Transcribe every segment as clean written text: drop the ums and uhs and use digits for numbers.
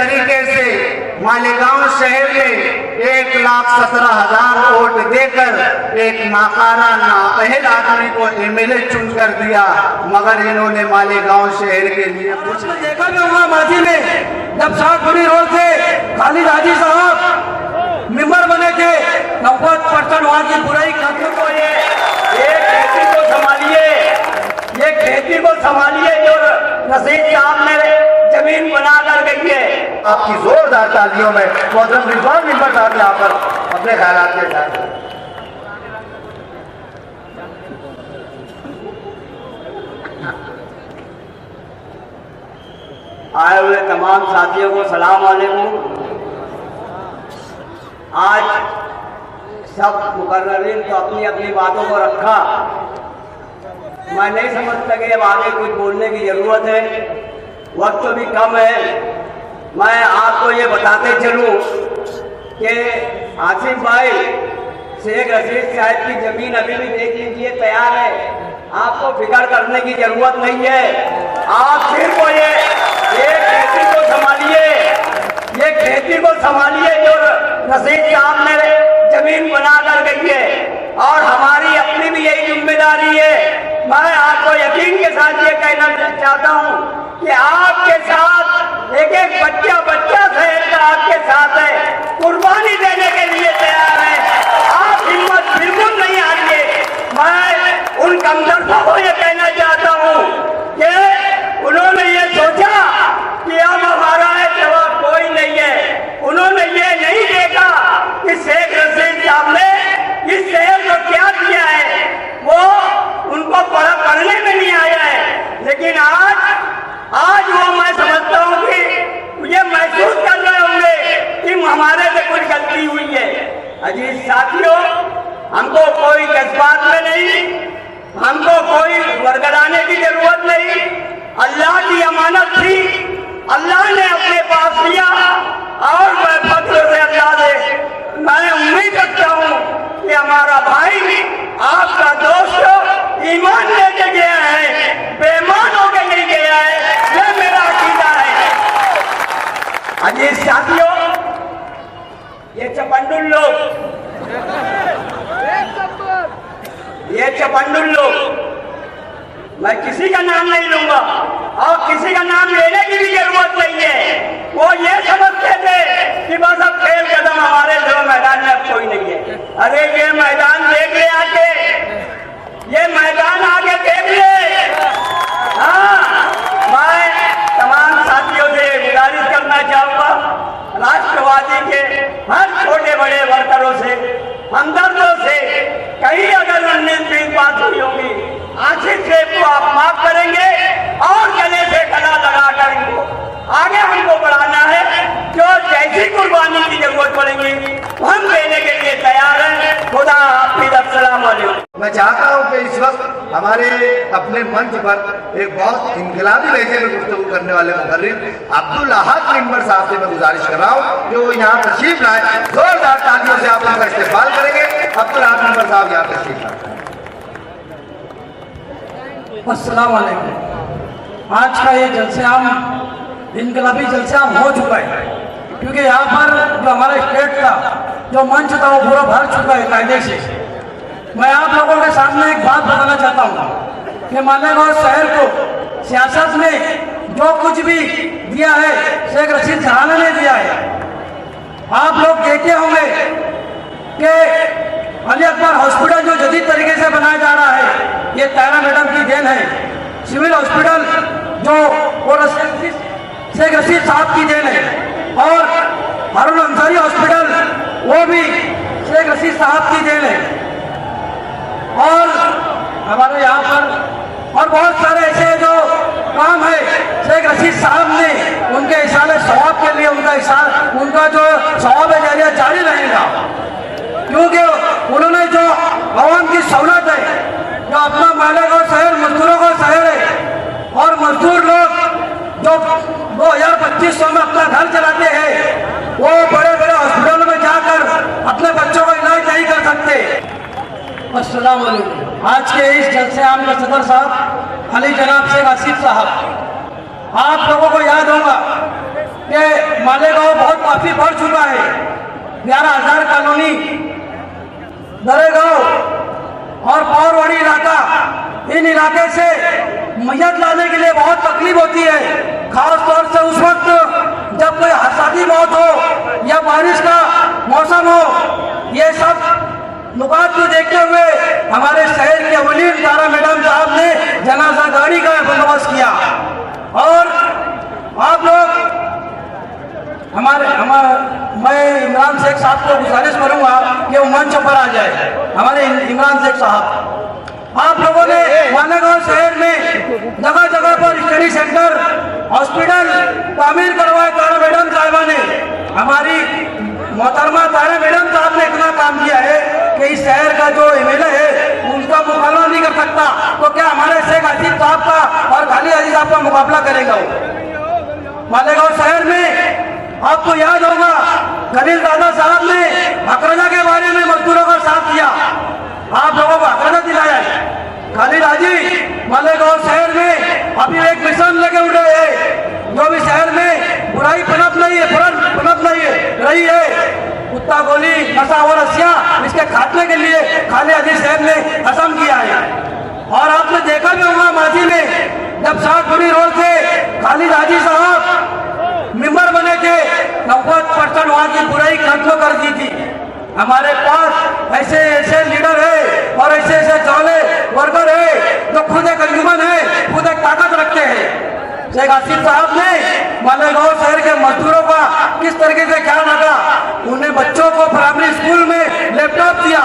तरीके से मालेगांव शहर में 1,17,000 वोट देकर एक नाकारा नाअहल आदमी को एमएलए चुनकर दिया, मगर इन्होंने मालेगांव शहर के लिए कुछ देखा भी हुआ। माजी में जब शाहपुरी रोड से खालिद हाजी साहब मेंबर बने थे, 90% वहाँ की बुराई खत्म को ये खेती को संभालिए, ये खेती को संभालिए जो रशीद साहब ने जमीन बना कर गई है। आपकी जोरदार तालियों में मोहतरम रिजवान मेंबर साहब यहाँ पर अपने ख्यालात के साथ आए हुए तमाम साथियों को सलाम वालेकुम। आज सब मुकर्ररीन तो अपनी अपनी बातों को रखा, मैं नहीं समझता कि अब आगे कुछ बोलने की जरूरत है, वक्त भी कम है। मैं आपको ये बताते चलूं कि आसिफ भाई शेख रशीद साहब की जमीन अभी भी देख लीजिए तैयार है, आपको फिक्र करने की जरूरत नहीं है। आप सिर्फ ये खेती को संभालिए, ये खेती को संभालिए जो रशीद साहब ने जमीन बना कर गई है, और हमारी अपनी भी यही जिम्मेदारी है। मैं आपको यकीन के साथ ये कहना चाहता हूँ कि आपके साथ एक एक बच्चा शहर का आपके साथ है, कुर्बानी देने के लिए तैयार है। आप हिम्मत बिल्कुल नहीं हारिए। मैं उन कमजोरों को ये कहना चाहता हूँ कि उन्होंने ये सोचा कि अब हमारा है जवाब कोई नहीं है। उन्होंने ये नहीं देखा कि शेख रशीद साहब ने इस शहर को क्या दिया है, वो उनको पढ़ने में नहीं आया है। लेकिन आज वो मैं समझता हूँ कि ये महसूस कर रहे होंगे कि हमारे से कुछ गलती हुई है। अजीज साथियों, हमको कोई जज्बात में नहीं, हमको कोई वरगलाने की जरूरत नहीं। अल्लाह की अमानत थी, अल्लाह ने अपने पास लिया, और मैं फख्र से अल्लाह से मैं उम्मीद रखता हूँ कि हमारा भाई आपका दोस्त ईमान लेके गया है, बेईमान होकर नहीं गया है, ये मेरा अकीदा है। अजीज साथियों, ये चपंडुल लोग, मैं किसी का नाम नहीं लूंगा और किसी का नाम लेने की भी जरूरत नहीं है। वो ये समझते थे कि बस अब खेल कदम हमारे जो मैदान में अब कोई नहीं है। अरे ये मैदान देख ले आके, ये मैदान आगे देख ले। हाँ, मैं तमाम साथियों से गुजारिश करना चाहूंगा, राष्ट्रवादी के हर छोटे बड़े वर्करों से, हमदर्दों से, कहीं अगर 19-20 बात हुई होगी, आसिफ साहब को आप माफ करेंगे और गले से गला लगाकर इनको आगे हमको बढ़ाना है। जो जैसी कुर्बानी की जरूरत पड़ेगी हम देने के लिए तैयार हैं। खुदा हाफिज़, अस्सलाम वालेकुम। मैं चाहता हूं कि इस वक्त हमारे अपने मंच पर एक बहुत इनकलाबी लहजे में गुफ्तगू करने वाले मुकर्रिर अब्दुल अहद मेंबर साहब से मैं गुजारिश कर रहा हूं कि वो यहाँ तशरीफ लाए। जोरदार तालियों से आप उनका इस्तेमाल करेंगे। अब्दुल अहद मेंबर साहब यहाँ तशरीफ लाए। अस्सलाम वालेकुम। आज का ये जलसे-आम इनकलाबी जलसे-आम हो चुका है, क्योंकि यहाँ पर जो हमारा स्टेट था, जो मंच था, वो पूरा भर चुका है कायदे से। मैं आप लोगों के सामने एक बात बताना चाहता हूँ कि मालेगांव शहर को सियासत में जो कुछ भी दिया है शेख रशीद साहब ने दिया है। आप लोग देखे होंगे कि अली अकबर हॉस्पिटल जो जदीद तरीके से बनाया जा रहा है, ये तारा मैडम की देन है। सिविल हॉस्पिटल जो वो शेख रशीद साहब की देन है, और हारून अंसारी हॉस्पिटल वो भी शेख रशीद साहब की देन है। और हमारे यहाँ पर और बहुत सारे ऐसे जो काम है शेख रशीद साहब ने, उनके इशारे सवाब के लिए उनका जो सवाब जारिया जारी रहेगा, क्योंकि उन्होंने जो आवाम की सहूलत है, जो अपना मालेगांव शहर मजदूरों का शहर है, और मजदूर लोग जो 2000-2500 में अपना घर चलाते हैं, वो बड़े बड़े हॉस्पिटलों में जाकर अपने बच्चों का इलाज नहीं कर सकते। अस्सलाम वालेकुम। आज के इस जलसे-आम में सदर साहब अली जनाब शेख आसिफ साहब, आप लोगों को याद होगा कि मालेगांव बहुत काफी बढ़ चुका है। 11,000 कॉलोनी, दरेगांव और पावरवाड़ी इलाका, इन इलाके से मैयत लाने के लिए बहुत तकलीफ होती है। खास तौर से उस वक्त जब कोई हादसाती मौत हो या बारिश का मौसम हो। ये सब नुकात को देखते हुए हमारे शहर के वलीद तारा मैडम साहब ने जनाजा गाड़ी का बंदोबस्त किया। और आप लोग मैं इमरान शेख साहब को गुजारिश करूंगा कि वो मंच पर आ जाए। हमारे इमरान शेख साहब, आप लोगों ने मालेगांव शहर में जगह जगह पर स्टडी सेंटर, हॉस्पिटल तामीर करवाए तारा मैडम साहिबा ने। हमारी मोहतरमा तारा मैडम साहब ने इतना काम किया है कि इस शहर का जो एमएलए है उनका मुकाबला नहीं कर सकता, तो क्या हमारे शेख हसीब साहब का और खाली अजीज साहब का मुकाबला करेगा वो? मालेगांव शहर में आपको याद होगा खलील दादा साहब ने अकरजा के बारे में मजदूरों का साथ दिया, आप लोगों को अकरजा दिलाया है। खलील हाजी मालेगांव शहर में अभी एक मिशन लेके उठे हैं, जो भी शहर में बुराई पनप नहीं है रही है, कुत्ता गोली नशा और अशिया, इसके खात्मे के लिए खालिद हाजी साहब ने कसम किया है। और आपने देखा भी होगा माजी में जब 60 रोड से खालिद हाजी साहब मेंबर बने थे, 90% वहां की बुराई खत्म कर दी थी। हमारे पास ऐसे ऐसे लीडर है और ऐसे ऐसे जाले वर्कर है जो खुद एक अंजुमन है, खुद एक ताकत रखते हैं। शेख हसीब साहब ने मालेगांव शहर के मजदूरों का किस तरीके से ख्याल रखा। उन्हें बच्चों को प्राइमरी स्कूल में लैपटॉप दिया,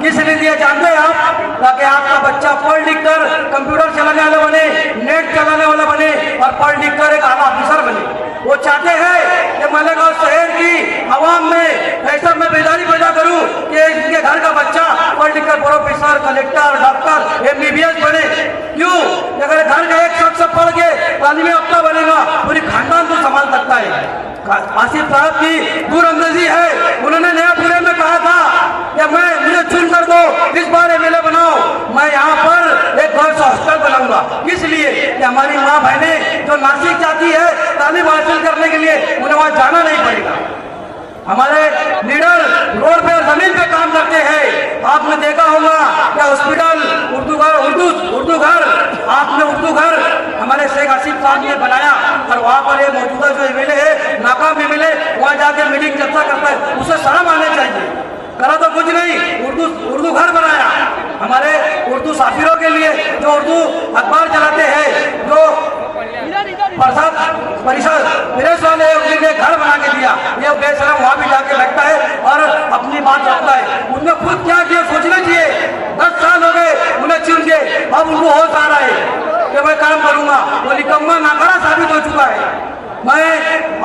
किस लिए दिया जानते हैं आप? ताकि आपका बच्चा पढ़ लिख कर कंप्यूटर चलाने वाला बने, नेट चलाने वाला बने और पढ़ लिख कर एक आला ऑफिसर बने। वो चाहते हैं कि मालेगांव शहर की आवाम में ऐसा मैं बेदारी पैदा करूं कि इनके घर का बच्चा पढ़ लिख कर प्रोफेसर, कलेक्टर, डॉक्टर, MBBS बने। क्यों? अगर घर का एक शख्स पढ़ के तालीम याफ्ता बनेगा, पूरी खानदान को संभाल सकता है। आसिफ साहब की दूरअंदेजी है। उन्होंने नयापुरे में कहा था कि मुझे चुन कर दो, इस बार एमएलए बनाओ, मैं यहाँ पर एक गर्ल्स हॉस्टल बनाऊंगा। इसलिए कि हमारी माँ बहनें जो नासिक जाती है तालीम हासिल करने के लिए, उन्हें वहाँ जाना नहीं पड़ेगा। हमारे लीडर रोड पे और जमीन पे काम करते हैं। आपने देखा होगा कि हॉस्पिटल, उर्दू घर आपने उर्दू घर हमारे शेख हसीब साहब ने बनाया। और वहाँ पर ये मौजूदा जो एमएलए है, नाकाम एमएलए, वहाँ जाके मीटिंग चर्चा करता है, उसे शर्म आने चाहिए। करा तो कुछ नहीं, उर्दू घर बनाया हमारे उर्दू साफिरों के लिए, जो उर्दू अखबार चलाते हैं, जो प्रसाद परिषद प्रेस वाले उनके घर बना के दिया। ये बेशरम वहाँ भी जाके बैठता है और अपनी बात रखता है। उनने खुद क्या किया सोचना चाहिए। 10 साल हो गए उन्हें चुन के, अब उनको होश आ रहा है कि मैं काम करूंगा। वो निकम्मा नाकारा साबित हो चुका है। मैं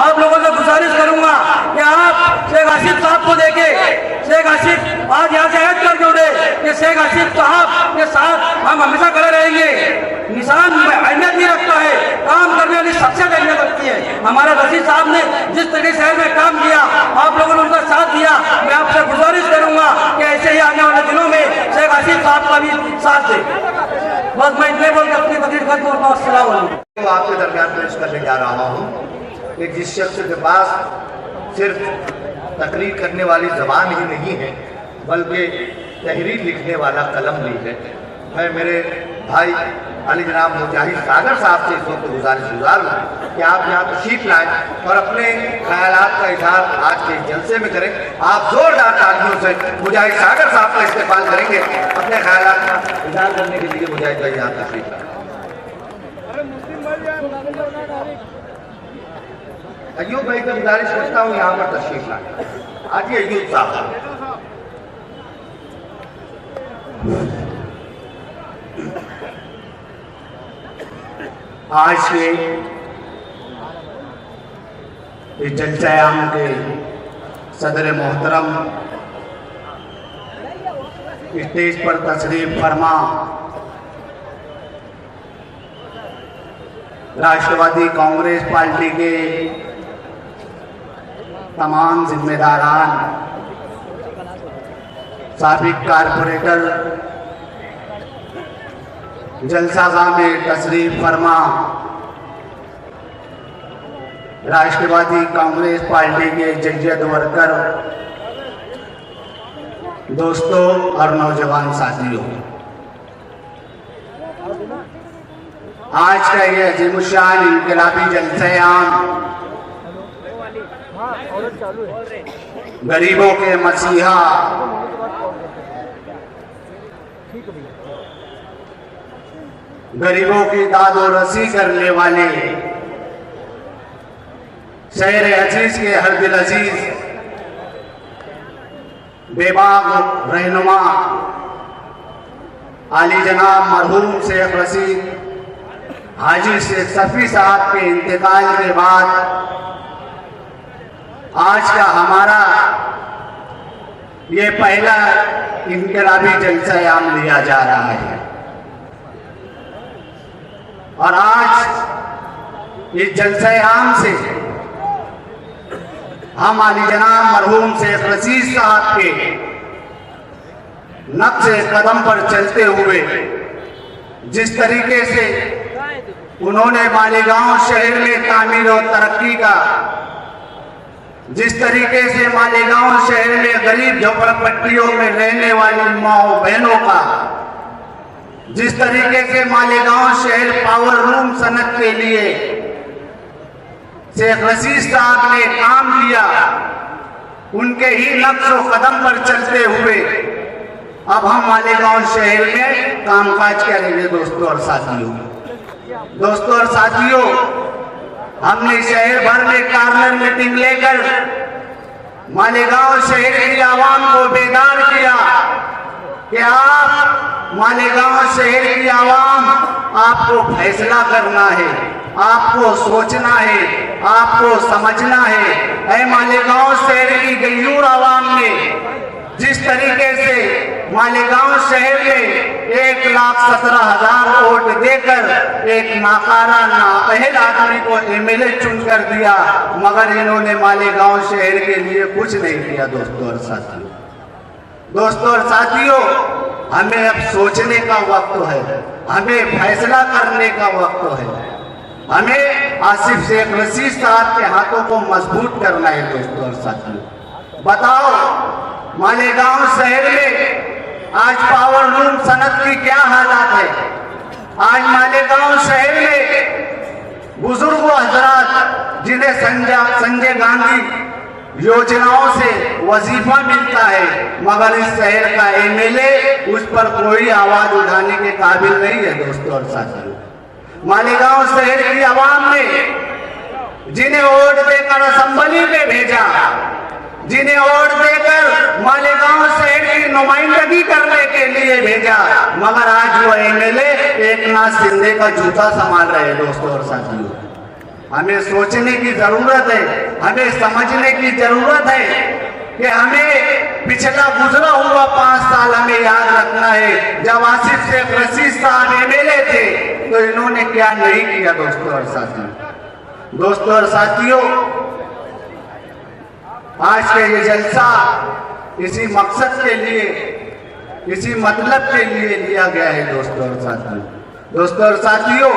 आप लोगों से गुजारिश करूंगा कि आप शेख हसीब साहब को देखें। शेख हसीब आज यहाँ से ऐड करके उठे कि शेख हसीब साहब के साथ हम हमेशा खड़े रहेंगे। निशान अहमियत नहीं रखता है, काम करने वाली शख्सियत अहमियत रखती है। हमारे रशीद साहब ने जिस तरीके से शहर में काम किया, आप लोगों ने उनका साथ दिया। मैं आपसे गुजारिश करूंगा कि ऐसे ही आने वाले दिनों में शेख हसीब साहब का भी साथ दे। बस मैं इतने बोलकर अपनी तकलीफ करता हूँ। अस्सलाम वालेकुम। आपके दरमियान पेश करने जा रहा हूँ कि जिस शख्स के पास सिर्फ तकरीर करने वाली जबान ही नहीं है, बल्कि तहरीर लिखने वाला कलम भी है। मैं मेरे भाई अली जनाब मुजाहिद सागर साहब से इस वक्त गुजारिश हूँ कि आप यहाँ तशरीफ लाएँ और अपने ख्यालात का इजहार आज के जलसे में करें। आप जोरदार तालियों से मुजाहिद सागर साहब का इस्तेमाल करेंगे अपने ख्यालात का इजहार करने के लिए। मुजाहिद भाई यहाँ तशरीफ लाएँ। अयूब भाई को गुजारिश करता हूँ यहाँ पर तशरीफ लाएँ। आज ये अयूब साहब आज के इस जलसा आम के सदर मोहतरम स्टेज पर तशरीफ फरमा राष्ट्रवादी कांग्रेस पार्टी के तमाम जिम्मेदारान, साबिक कारपोरेटर जलसागाह में तशरीफ फरमा राष्ट्रवादी कांग्रेस पार्टी के जज्जद वर्कर, दोस्तों और नौजवान साथियों, आज का यह अजीमुशान इनकलाबी जलसे आम गरीबों के मसीहा गरीबों की दादो रसी करने वाले शहर अजीज के हर दिल अजीज बेबाक रहनुमा आली जनाब मरहूम शेख रशीद हाजी शेख सफ़ी साहब के इंतकाल के बाद आज का हमारा ये पहला इनकलाबी जलसा आम लिया जा रहा है। और आज इस जलसा आम से हम आली जनाब मरहूम शेख रशीद साहब के नक्शे कदम पर चलते हुए जिस तरीके से उन्होंने मालेगांव शहर में तामीर और तरक्की का, जिस तरीके से मालेगांव शहर में गरीब झोपड़पट्टियों में रहने वाली माओ बहनों का, जिस तरीके से मालेगांव शहर पावर रूम सनत के लिए शेख रशीद साहब ने काम किया, उनके ही नक्शो कदम पर चलते हुए अब हम मालेगांव शहर में कामकाज करेंगे। दोस्तों और साथियों, हमने शहर भर में कार्नर मीटिंग लेकर मालेगांव शहर की आवाम को बेदार किया कि आप मालेगांव शहर की आवाम, आपको फैसला करना है, आपको सोचना है, आपको समझना है। ऐ मालेगांव शहर की गयूर आवाम ने जिस तरीके से मालेगांव शहर में 1,17,000 वोट देकर एक नाकारा नाअहल आदमी को एमएलए चुनकर दिया, मगर इन्होंने मालेगांव शहर के लिए कुछ नहीं किया। दोस्तों और साथियों, हमें अब सोचने का वक्त है, हमें फैसला करने का वक्त है, हमें आसिफ शेख रशीद साहब के हाथों को मजबूत करना है। दोस्तों और साथियों, बताओ मालेगांव शहर में आज पावर लूम सनत की क्या हालात है? आज मालेगांव शहर में बुजुर्ग हजरात जिन्हें संजय गांधी योजनाओं से वजीफा मिलता है, मगर इस शहर का एमएलए उस पर कोई आवाज उठाने के काबिल नहीं है। दोस्तों और साथियों, मालेगांव शहर की आवाम ने जिन्हें वोट देकर असेंबली में भेजा, जिन्हें वोट देकर मालेगांव शहर की नुमाइंदगी करने के लिए भेजा, मगर आज वो एमएलए एकनाथ शिंदे का जूता संभाल रहे हैं। दोस्तों और साथियों, हमें सोचने की जरूरत है, हमें समझने की जरूरत है कि हमें पिछला गुजरा हुआ 5 साल हमें याद रखना है। जब आसिफ शेख रशीद साहब एमएलए थे तो इन्होंने क्या नहीं किया। दोस्तों और साथियों, आज के ये जलसा इसी मकसद के लिए, इसी मतलब के लिए लिया गया है। दोस्तों और साथियों,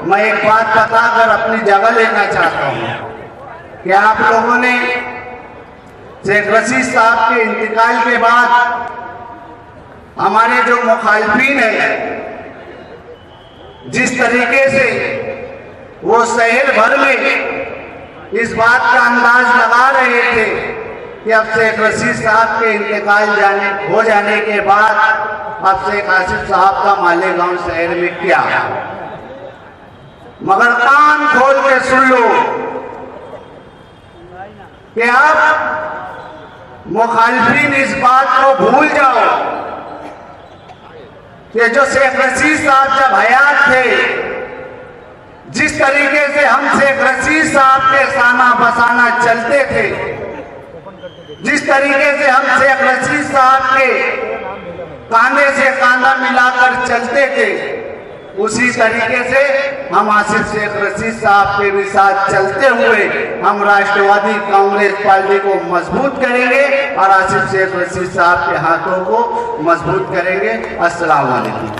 मैं एक बात बताकर अपनी जगह लेना चाहता हूं कि आप लोगों ने शेख रशीद साहब के इंतकाल के बाद हमारे जो मुखालफिन है, जिस तरीके से वो शहर भर में इस बात का अंदाज लगा रहे थे कि अब शेख रशीद साहब के इंतकाल हो जाने के बाद अब शेख आसिफ साहब का मालेगांव शहर में क्या, मगर कान खोल के सुन लो कि अब मुखालफिन इस बात को भूल जाओ कि जो शेख रशीद साहब जब हयात थे, जिस तरीके से हम शेख रशीद साहब के साना बसाना चलते थे, जिस तरीके से हम शेख रशीद साहब के कांधे से कांधा मिलाकर चलते थे, उसी तरीके से हम आसिफ शेख रशीद साहब के भी साथ चलते हुए हम राष्ट्रवादी कांग्रेस पार्टी को मजबूत करेंगे और आसिफ शेख रशीद साहब के हाथों को मजबूत करेंगे। अस्सलाम वालेकुम।